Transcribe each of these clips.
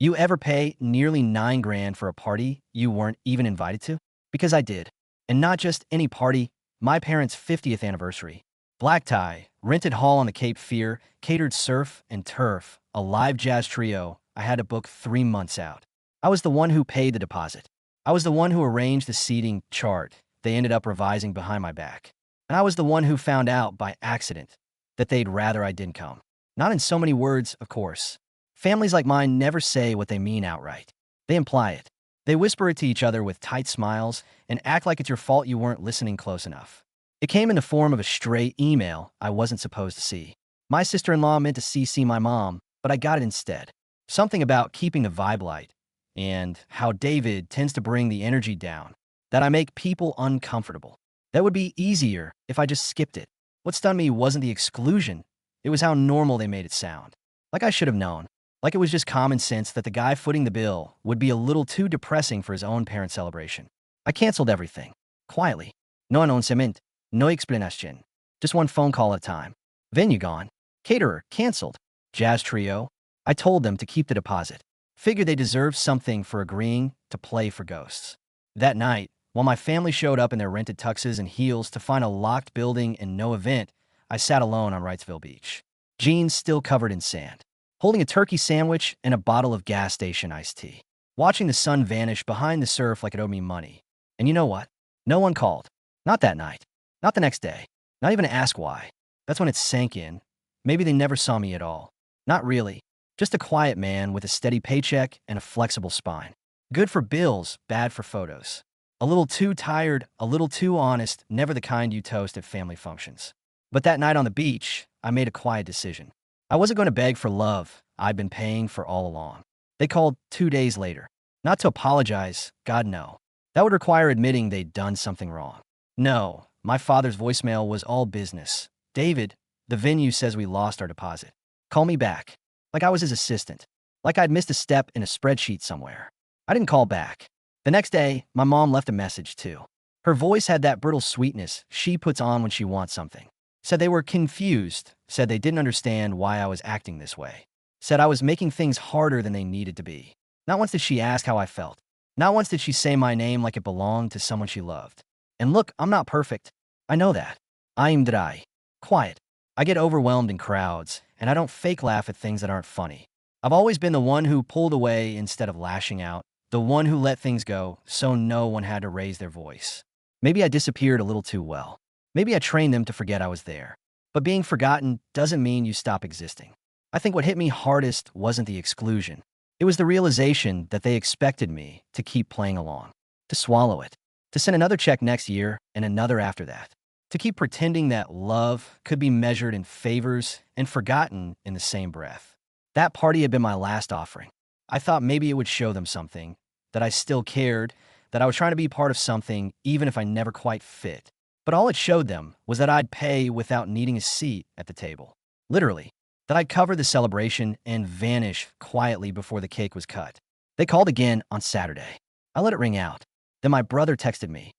You ever pay nearly 9 grand for a party you weren't even invited to? Because I did. And not just any party, my parents' 50th anniversary. Black tie, rented hall on the Cape Fear, catered surf and turf, a live jazz trio I had to book 3 months out. I was the one who paid the deposit. I was the one who arranged the seating chart they ended up revising behind my back. And I was the one who found out by accident that they'd rather I didn't come. Not in so many words, of course. Families like mine never say what they mean outright. They imply it. They whisper it to each other with tight smiles and act like it's your fault you weren't listening close enough. It came in the form of a stray email I wasn't supposed to see. My sister-in-law meant to CC my mom, but I got it instead. Something about keeping the vibe light and how David tends to bring the energy down, that I make people uncomfortable. That would be easier if I just skipped it. What stunned me wasn't the exclusion, it was how normal they made it sound. Like I should have known. Like it was just common sense that the guy footing the bill would be a little too depressing for his own parent celebration. I canceled everything. Quietly. No announcement. No explanation. Just one phone call at a time. Venue gone. Caterer canceled. Jazz trio. I told them to keep the deposit. Figured they deserved something for agreeing to play for ghosts. That night, while my family showed up in their rented tuxes and heels to find a locked building and no event, I sat alone on Wrightsville Beach. Jeans still covered in sand. Holding a turkey sandwich and a bottle of gas station iced tea. Watching the sun vanish behind the surf like it owed me money. And you know what? No one called. Not that night. Not the next day. Not even to ask why. That's when it sank in. Maybe they never saw me at all. Not really. Just a quiet man with a steady paycheck and a flexible spine. Good for bills, bad for photos. A little too tired, a little too honest, never the kind you toast at family functions. But that night on the beach, I made a quiet decision. I wasn't going to beg for love I'd been paying for all along. They called 2 days later. Not to apologize, God no. That would require admitting they'd done something wrong. No, my father's voicemail was all business. David, the venue says we lost our deposit. Call me back. Like I was his assistant. Like I'd missed a step in a spreadsheet somewhere. I didn't call back. The next day, my mom left a message too. Her voice had that brittle sweetness she puts on when she wants something. Said they were confused, said they didn't understand why I was acting this way. Said I was making things harder than they needed to be. Not once did she ask how I felt. Not once did she say my name like it belonged to someone she loved. And look, I'm not perfect. I know that. I'm dry. Quiet. I get overwhelmed in crowds, and I don't fake laugh at things that aren't funny. I've always been the one who pulled away instead of lashing out, the one who let things go so no one had to raise their voice. Maybe I disappeared a little too well. Maybe I trained them to forget I was there. But being forgotten doesn't mean you stop existing. I think what hit me hardest wasn't the exclusion. It was the realization that they expected me to keep playing along, to swallow it, to send another check next year and another after that, to keep pretending that love could be measured in favors and forgotten in the same breath. That party had been my last offering. I thought maybe it would show them something, that I still cared, that I was trying to be part of something even if I never quite fit. But all it showed them was that I'd pay without needing a seat at the table. Literally. That I'd cover the celebration and vanish quietly before the cake was cut. They called again on Saturday. I let it ring out. Then my brother texted me.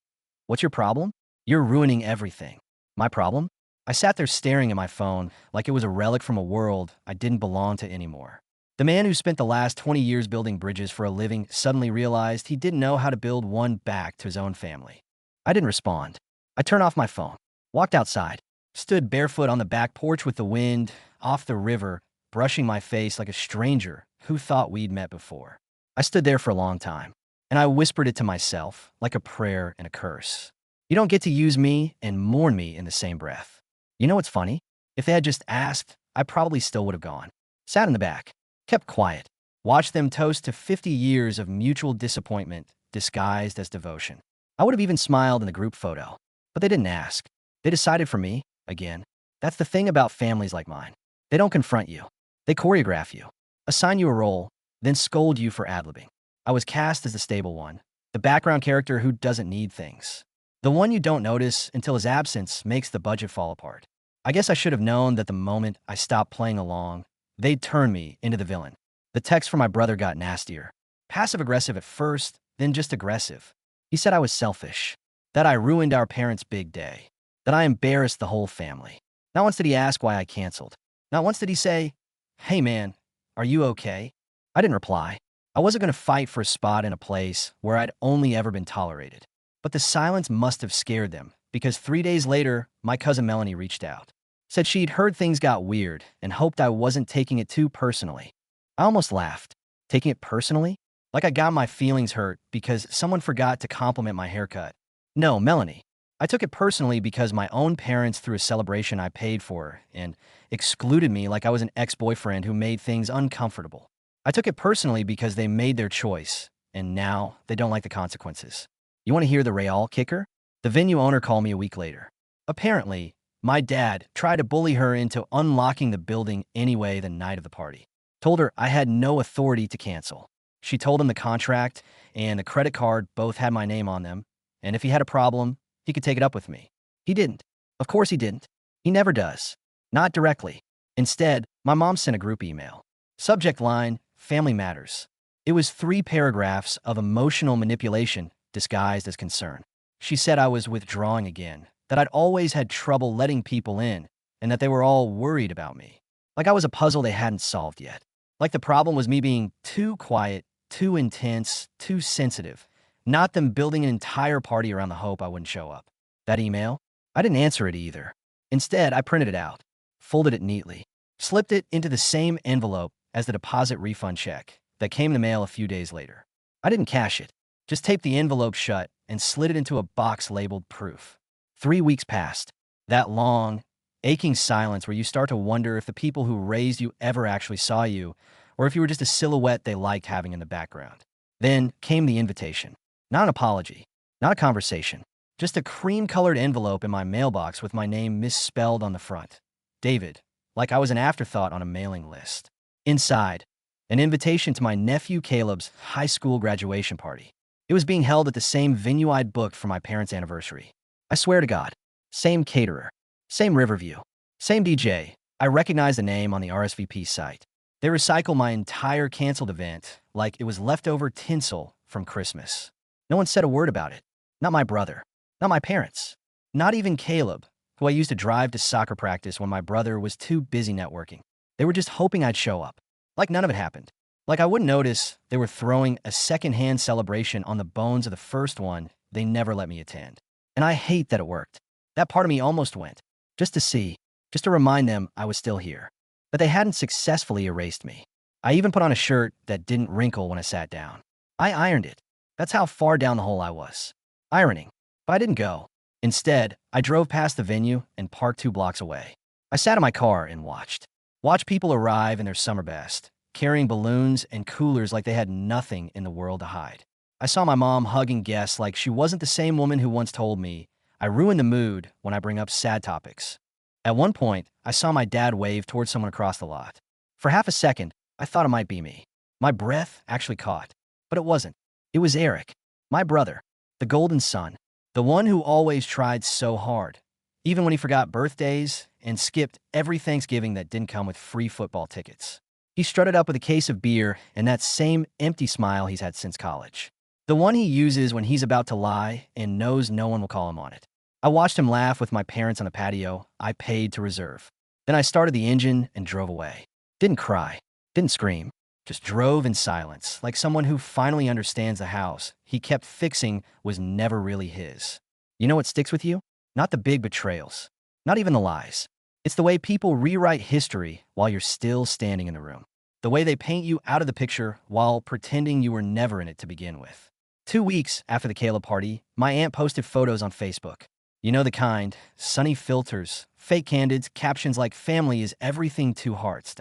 What's your problem? You're ruining everything. My problem? I sat there staring at my phone like it was a relic from a world I didn't belong to anymore. The man who spent the last 20 years building bridges for a living suddenly realized he didn't know how to build one back to his own family. I didn't respond. I turned off my phone, walked outside, stood barefoot on the back porch with the wind off the river, brushing my face like a stranger who thought we'd met before. I stood there for a long time, and I whispered it to myself like a prayer and a curse. You don't get to use me and mourn me in the same breath. You know what's funny? If they had just asked, I probably still would have gone. Sat in the back, kept quiet, watched them toast to 50 years of mutual disappointment disguised as devotion. I would have even smiled in the group photo. But they didn't ask. They decided for me, again. That's the thing about families like mine. They don't confront you. They choreograph you, assign you a role, then scold you for ad-libbing. I was cast as the stable one, the background character who doesn't need things. The one you don't notice until his absence makes the budget fall apart. I guess I should have known that the moment I stopped playing along, they'd turn me into the villain. The text from my brother got nastier. Passive-aggressive at first, then just aggressive. He said I was selfish. That I ruined our parents' big day. That I embarrassed the whole family. Not once did he ask why I canceled. Not once did he say, hey man, are you okay? I didn't reply. I wasn't going to fight for a spot in a place where I'd only ever been tolerated. But the silence must have scared them, because 3 days later, my cousin Melanie reached out. Said she'd heard things got weird and hoped I wasn't taking it too personally. I almost laughed. Taking it personally? Like I got my feelings hurt because someone forgot to compliment my haircut. No, Melanie. I took it personally because my own parents threw a celebration I paid for and excluded me like I was an ex-boyfriend who made things uncomfortable. I took it personally because they made their choice, and now they don't like the consequences. You want to hear the real kicker? The venue owner called me a week later. Apparently, my dad tried to bully her into unlocking the building anyway the night of the party. Told her I had no authority to cancel. She told him the contract and the credit card both had my name on them, and if he had a problem, he could take it up with me. He didn't. Of course he didn't. He never does. Not directly. Instead, my mom sent a group email. Subject line, Family Matters. It was 3 paragraphs of emotional manipulation disguised as concern. She said I was withdrawing again, that I'd always had trouble letting people in, and that they were all worried about me. Like I was a puzzle they hadn't solved yet. Like the problem was me being too quiet, too intense, too sensitive, not them building an entire party around the hope I wouldn't show up. That email? I didn't answer it either. Instead, I printed it out, folded it neatly, slipped it into the same envelope as the deposit refund check that came in the mail a few days later. I didn't cash it, just taped the envelope shut and slid it into a box labeled proof. 3 weeks passed. That long, aching silence where you start to wonder if the people who raised you ever actually saw you, or if you were just a silhouette they liked having in the background. Then came the invitation. Not an apology, not a conversation, just a cream-colored envelope in my mailbox with my name misspelled on the front. David, like I was an afterthought on a mailing list. Inside, an invitation to my nephew Caleb's high school graduation party. It was being held at the same venue I'd booked for my parents' anniversary. I swear to God, same caterer, same Riverview, same DJ. I recognized the name on the RSVP site. They recycle my entire canceled event like it was leftover tinsel from Christmas. No one said a word about it. Not my brother. Not my parents. Not even Caleb, who I used to drive to soccer practice when my brother was too busy networking. They were just hoping I'd show up. Like none of it happened. Like I wouldn't notice they were throwing a secondhand celebration on the bones of the first one they never let me attend. And I hate that it worked. That part of me almost went. Just to see. Just to remind them I was still here. But they hadn't successfully erased me. I even put on a shirt that didn't wrinkle when I sat down. I ironed it. That's how far down the hole I was. Ironing. But I didn't go. Instead, I drove past the venue and parked 2 blocks away. I sat in my car and watched. Watched people arrive in their summer best, carrying balloons and coolers like they had nothing in the world to hide. I saw my mom hugging guests like she wasn't the same woman who once told me, I ruin the mood when I bring up sad topics. At one point, I saw my dad wave towards someone across the lot. For half a second, I thought it might be me. My breath actually caught. But it wasn't. It was Eric, my brother, the golden son, the one who always tried so hard, even when he forgot birthdays and skipped every Thanksgiving that didn't come with free football tickets. He strutted up with a case of beer and that same empty smile he's had since college. The one he uses when he's about to lie and knows no one will call him on it. I watched him laugh with my parents on the patio I paid to reserve. Then I started the engine and drove away. Didn't cry, didn't scream, just drove in silence, like someone who finally understands the house he kept fixing was never really his. You know what sticks with you? Not the big betrayals, not even the lies. It's the way people rewrite history while you're still standing in the room. The way they paint you out of the picture while pretending you were never in it to begin with. 2 weeks after the Caleb party, my aunt posted photos on Facebook. You know the kind, sunny filters, fake candids, captions like family is everything to hearts.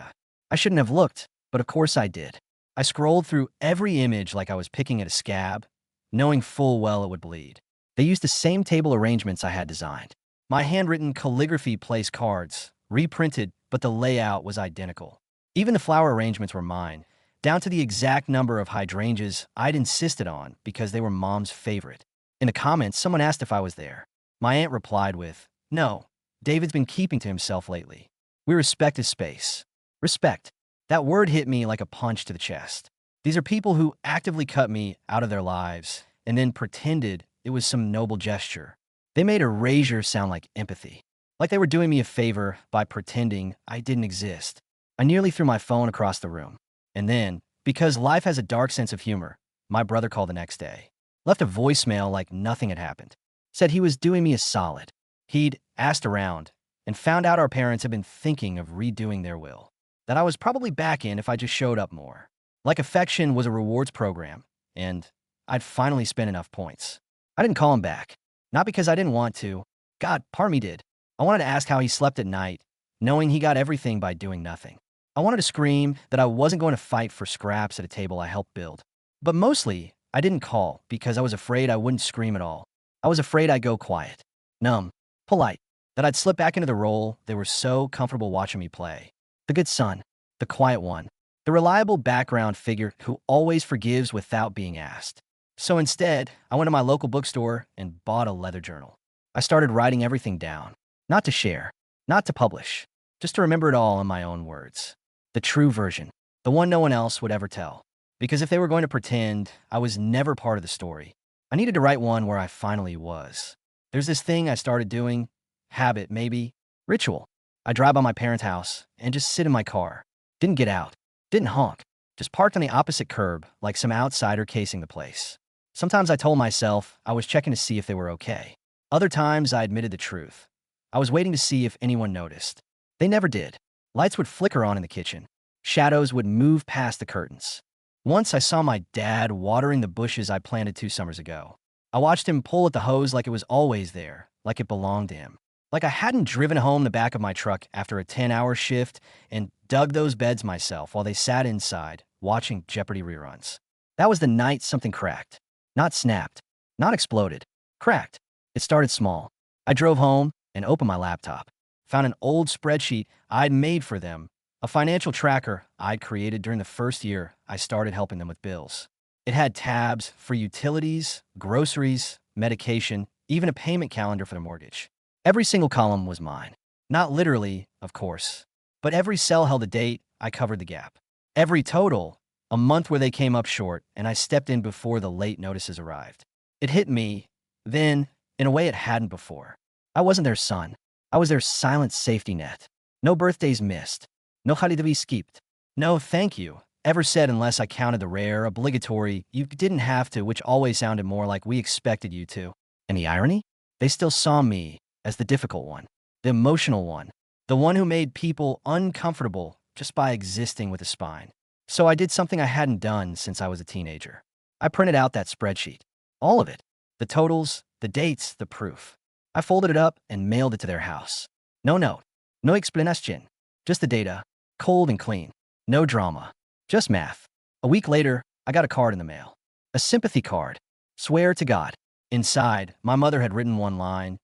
I shouldn't have looked, but of course I did. I scrolled through every image like I was picking at a scab, knowing full well it would bleed. They used the same table arrangements I had designed. My handwritten calligraphy place cards, reprinted, but the layout was identical. Even the flower arrangements were mine, down to the exact number of hydrangeas I'd insisted on because they were Mom's favorite. In the comments, someone asked if I was there. My aunt replied with, "No, David's been keeping to himself lately. We respect his space." Respect. That word hit me like a punch to the chest. These are people who actively cut me out of their lives and then pretended it was some noble gesture. They made erasure sound like empathy, like they were doing me a favor by pretending I didn't exist. I nearly threw my phone across the room. And then, Because life has a dark sense of humor, my brother called the next day. Left a voicemail like nothing had happened. Said he was doing me a solid. He'd asked around and found out our parents had been thinking of redoing their will. That I was probably back in if I just showed up more. Like affection was a rewards program, and I'd finally spent enough points. I didn't call him back. Not because I didn't want to. God, part of me did. I wanted to ask how he slept at night, knowing he got everything by doing nothing. I wanted to scream that I wasn't going to fight for scraps at a table I helped build. But mostly, I didn't call because I was afraid I wouldn't scream at all. I was afraid I'd go quiet, numb, polite, that I'd slip back into the role they were so comfortable watching me play. The good son, the quiet one, the reliable background figure who always forgives without being asked. So instead, I went to my local bookstore and bought a leather journal. I started writing everything down, not to share, not to publish, just to remember it all in my own words. The true version, the one no one else would ever tell. Because if they were going to pretend I was never part of the story, I needed to write one where I finally was. There's this thing I started doing, habit maybe, ritual. I drive by my parents' house and just sit in my car. Didn't get out, didn't honk, just parked on the opposite curb like some outsider casing the place. Sometimes I told myself I was checking to see if they were okay. Other times I admitted the truth. I was waiting to see if anyone noticed. They never did. Lights would flicker on in the kitchen. Shadows would move past the curtains. Once I saw my dad watering the bushes I planted 2 summers ago. I watched him pull at the hose like it was always there, like it belonged to him. Like I hadn't driven home the back of my truck after a 10-hour shift and dug those beds myself while they sat inside, watching Jeopardy reruns. That was the night something cracked. Not snapped. Not exploded. Cracked. It started small. I drove home and opened my laptop. Found an old spreadsheet I'd made for them, a financial tracker I'd created during the first year I started helping them with bills. It had tabs for utilities, groceries, medication, even a payment calendar for the mortgage. Every single column was mine. Not literally, of course, but every cell held a date. I covered the gap. Every total, a month where they came up short, and I stepped in before the late notices arrived. It hit me, then, in a way it hadn't before. I wasn't their son. I was their silent safety net. No birthdays missed. No holiday skipped. No thank you ever said unless I counted the rare, obligatory, you didn't have to, which always sounded more like we expected you to. And the irony? They still saw me as the difficult one, the emotional one, the one who made people uncomfortable just by existing with a spine. So I did something I hadn't done since I was a teenager. I printed out that spreadsheet. All of it. The totals, the dates, the proof. I folded it up and mailed it to their house. No note. No explanation. Just the data. Cold and clean. No drama. Just math. A week later, I got a card in the mail. A sympathy card. Swear to God. Inside, my mother had written one line.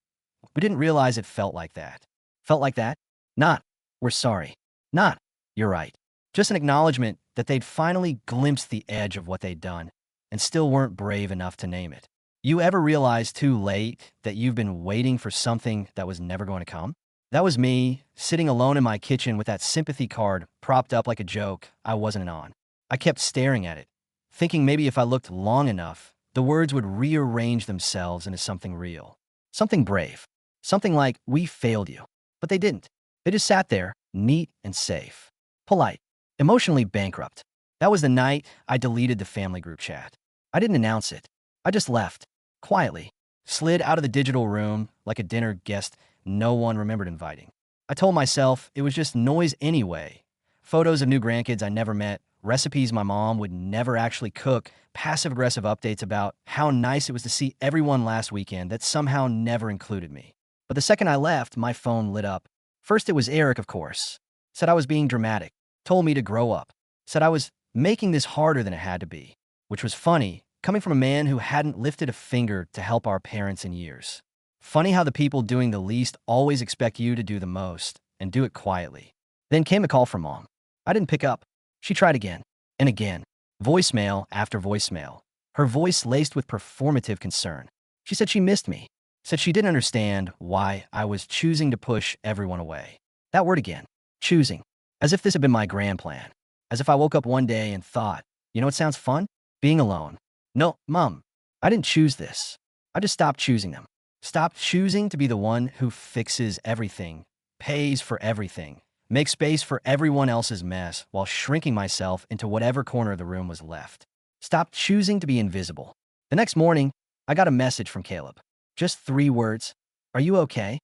We didn't realize it felt like that. Felt like that? Not, we're sorry. Not, you're right. Just an acknowledgement that they'd finally glimpsed the edge of what they'd done and still weren't brave enough to name it. You ever realize too late that you've been waiting for something that was never going to come? That was me, sitting alone in my kitchen with that sympathy card propped up like a joke I wasn't on. I kept staring at it, thinking maybe if I looked long enough, the words would rearrange themselves into something real. Something brave. Something like, we failed you. But they didn't. They just sat there, neat and safe. Polite. Emotionally bankrupt. That was the night I deleted the family group chat. I didn't announce it. I just left. Quietly. Slid out of the digital room like a dinner guest no one remembered inviting. I told myself it was just noise anyway. Photos of new grandkids I never met, recipes my mom would never actually cook, passive-aggressive updates about how nice it was to see everyone last weekend that somehow never included me. But the second I left, my phone lit up. First it was Eric, of course. Said I was being dramatic. Told me to grow up. Said I was making this harder than it had to be. Which was funny, coming from a man who hadn't lifted a finger to help our parents in years. Funny how the people doing the least always expect you to do the most, and do it quietly. Then came the call from Mom. I didn't pick up. She tried again, and again. Voicemail after voicemail. Her voice laced with performative concern. She said she missed me. Said she didn't understand why I was choosing to push everyone away. That word again. Choosing. As if this had been my grand plan. As if I woke up one day and thought, you know what sounds fun? Being alone. No, Mom, I didn't choose this. I just stopped choosing them. Stopped choosing to be the one who fixes everything, pays for everything, make space for everyone else's mess while shrinking myself into whatever corner of the room was left. Stop choosing to be invisible. The next morning, I got a message from Caleb. Just 3 words. Are you okay?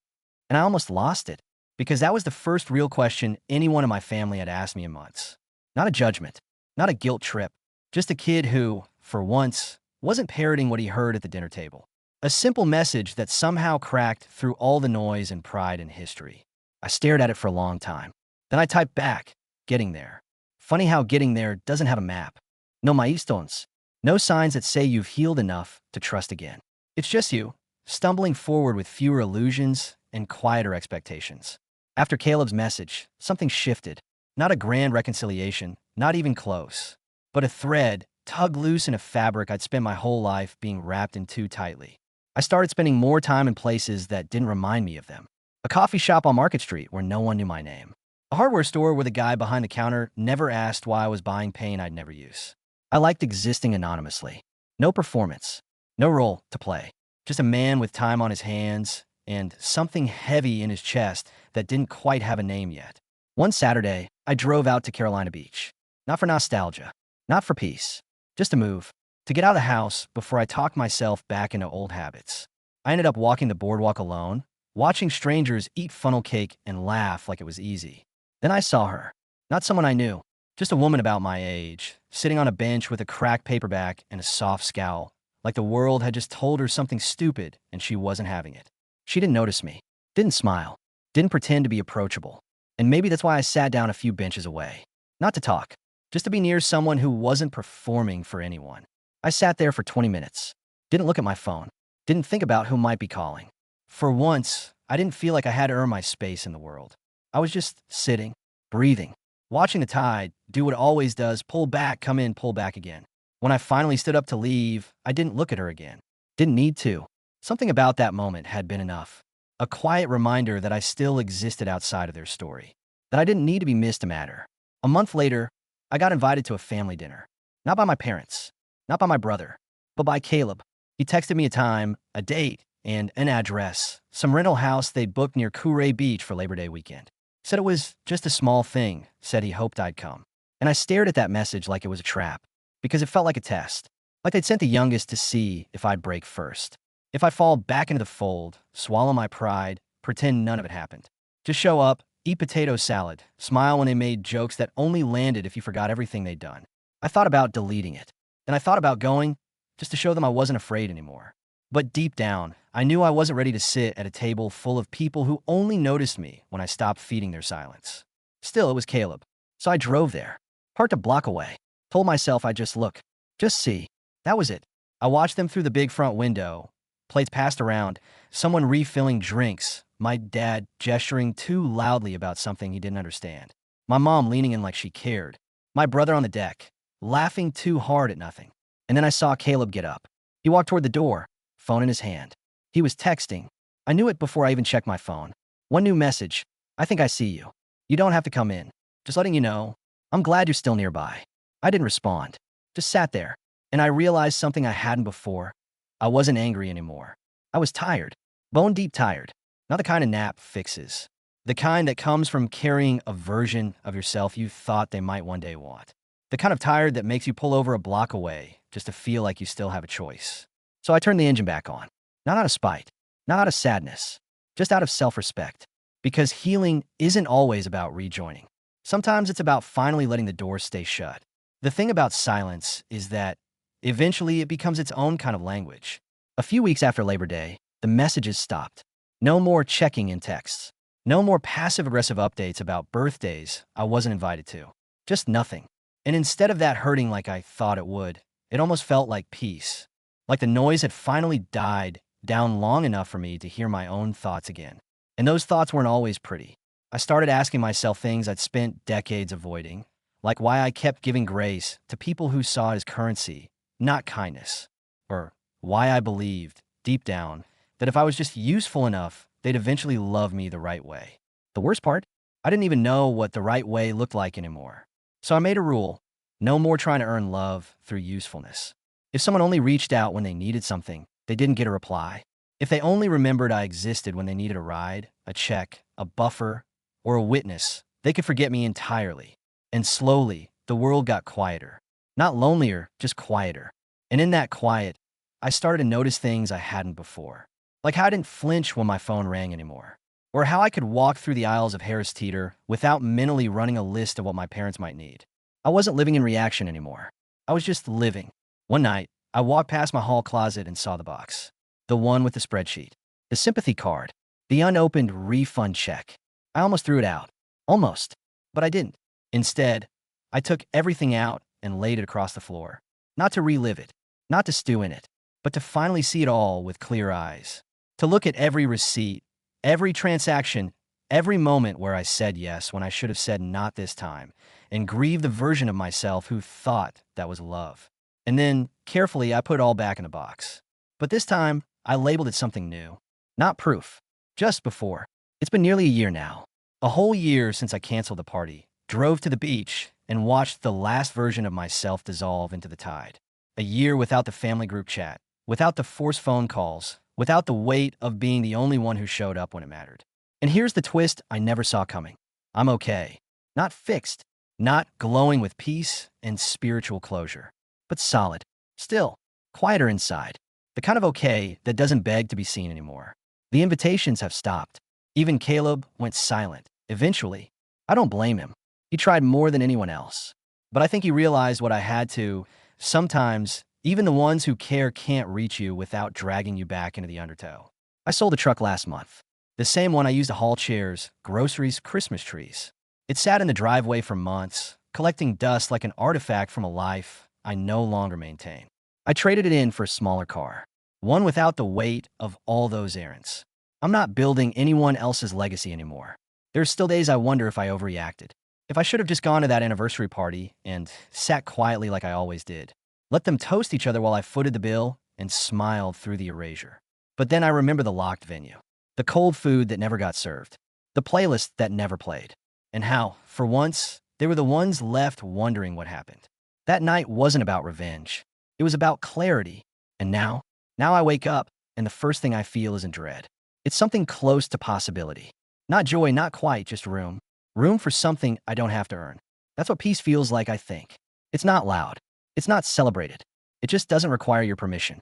And I almost lost it, because that was the first real question anyone in my family had asked me in months. Not a judgment, not a guilt trip, just a kid who, for once, wasn't parroting what he heard at the dinner table. A simple message that somehow cracked through all the noise and pride in history. I stared at it for a long time. Then I typed back, getting there. Funny how getting there doesn't have a map. No milestones. No signs that say you've healed enough to trust again. It's just you, stumbling forward with fewer illusions and quieter expectations. After Caleb's message, something shifted. Not a grand reconciliation, not even close, but a thread tugged loose in a fabric I'd spent my whole life being wrapped in too tightly. I started spending more time in places that didn't remind me of them. A coffee shop on Market Street where no one knew my name. A hardware store where the guy behind the counter never asked why I was buying paint I'd never use. I liked existing anonymously. No performance, no role to play. Just a man with time on his hands and something heavy in his chest that didn't quite have a name yet. One Saturday, I drove out to Carolina Beach. Not for nostalgia, not for peace, just to move, to get out of the house before I talked myself back into old habits. I ended up walking the boardwalk alone, watching strangers eat funnel cake and laugh like it was easy. Then I saw her. Not someone I knew, just a woman about my age, sitting on a bench with a cracked paperback and a soft scowl, like the world had just told her something stupid and she wasn't having it. She didn't notice me, didn't smile, didn't pretend to be approachable. And maybe that's why I sat down a few benches away. Not to talk, just to be near someone who wasn't performing for anyone. I sat there for 20 minutes, didn't look at my phone, didn't think about who might be calling. For once, I didn't feel like I had to earn my space in the world. I was just sitting, breathing, watching the tide do what it always does, pull back, come in, pull back again. When I finally stood up to leave, I didn't look at her again. Didn't need to. Something about that moment had been enough. A quiet reminder that I still existed outside of their story. That I didn't need to be missed to matter. A month later, I got invited to a family dinner. Not by my parents, not by my brother, but by Caleb. He texted me a time, a date, and an address. Some rental house they'd booked near Coorey Beach for Labor Day weekend. Said it was just a small thing, said he hoped I'd come. And I stared at that message like it was a trap, because it felt like a test. Like they'd sent the youngest to see if I'd break first. If I'd fall back into the fold, swallow my pride, pretend none of it happened. Just show up, eat potato salad, smile when they made jokes that only landed if you forgot everything they'd done. I thought about deleting it. And I thought about going, just to show them I wasn't afraid anymore. But deep down, I knew I wasn't ready to sit at a table full of people who only noticed me when I stopped feeding their silence. Still, it was Caleb. So I drove there, parked a block away, told myself I'd just look, just see. That was it. I watched them through the big front window, plates passed around, someone refilling drinks, my dad gesturing too loudly about something he didn't understand, my mom leaning in like she cared, my brother on the deck, laughing too hard at nothing. And then I saw Caleb get up. He walked toward the door, phone in his hand. He was texting. I knew it before I even checked my phone. One new message. I think I see you. You don't have to come in. Just letting you know. I'm glad you're still nearby. I didn't respond. Just sat there. And I realized something I hadn't before. I wasn't angry anymore. I was tired. Bone deep tired. Not the kind of nap fixes. The kind that comes from carrying a version of yourself you thought they might one day want. The kind of tired that makes you pull over a block away just to feel like you still have a choice. So I turned the engine back on. Not out of spite, not out of sadness, just out of self-respect. Because healing isn't always about rejoining. Sometimes it's about finally letting the door stay shut. The thing about silence is that eventually it becomes its own kind of language. A few weeks after Labor Day, the messages stopped. No more checking in texts. No more passive-aggressive updates about birthdays I wasn't invited to. Just nothing. And instead of that hurting like I thought it would, it almost felt like peace. Like the noise had finally died down long enough for me to hear my own thoughts again. And those thoughts weren't always pretty. I started asking myself things I'd spent decades avoiding, like why I kept giving grace to people who saw it as currency, not kindness. Or why I believed, deep down, that if I was just useful enough, they'd eventually love me the right way. The worst part? I didn't even know what the right way looked like anymore. So I made a rule. No more trying to earn love through usefulness. If someone only reached out when they needed something, they didn't get a reply. If they only remembered I existed when they needed a ride, a check, a buffer, or a witness, They could forget me entirely. And slowly, the world got quieter. Not lonelier, just quieter. And in that quiet, I started to notice things I hadn't before. Like how I didn't flinch when my phone rang anymore. Or how I could walk through the aisles of Harris Teeter without mentally running a list of what my parents might need. I wasn't living in reaction anymore. I was just living. One night, I walked past my hall closet and saw the box. The one with the spreadsheet. The sympathy card. The unopened refund check. I almost threw it out. Almost. But I didn't. Instead, I took everything out and laid it across the floor. Not to relive it. Not to stew in it. But to finally see it all with clear eyes. To look at every receipt, every transaction, every moment where I said yes when I should have said not this time, and grieve the version of myself who thought that was love. And then, carefully, I put it all back in the box. But this time, I labeled it something new. Not proof. Just before. It's been nearly a year now. A whole year since I canceled the party, drove to the beach, and watched the last version of myself dissolve into the tide. A year without the family group chat, without the forced phone calls, without the weight of being the only one who showed up when it mattered. And here's the twist I never saw coming. I'm okay. Not fixed. Not glowing with peace and spiritual closure. But solid. Still. Quieter inside. The kind of okay that doesn't beg to be seen anymore. The invitations have stopped. Even Caleb went silent. Eventually. I don't blame him. He tried more than anyone else. But I think he realized what I had to. Sometimes, even the ones who care can't reach you without dragging you back into the undertow. I sold a truck last month. The same one I used to haul chairs, groceries, Christmas trees. It sat in the driveway for months, collecting dust like an artifact from a life I no longer maintain. I traded it in for a smaller car. One without the weight of all those errands. I'm not building anyone else's legacy anymore. There's still days I wonder if I overreacted. If I should have just gone to that anniversary party and sat quietly like I always did. Let them toast each other while I footed the bill and smiled through the erasure. But then I remember the locked venue. The cold food that never got served. The playlist that never played. And how, for once, they were the ones left wondering what happened. That night wasn't about revenge. It was about clarity. And now I wake up, and the first thing I feel isn't dread. It's something close to possibility. Not joy, not quite, just room. Room for something I don't have to earn. That's what peace feels like, I think. It's not loud. It's not celebrated. It just doesn't require your permission.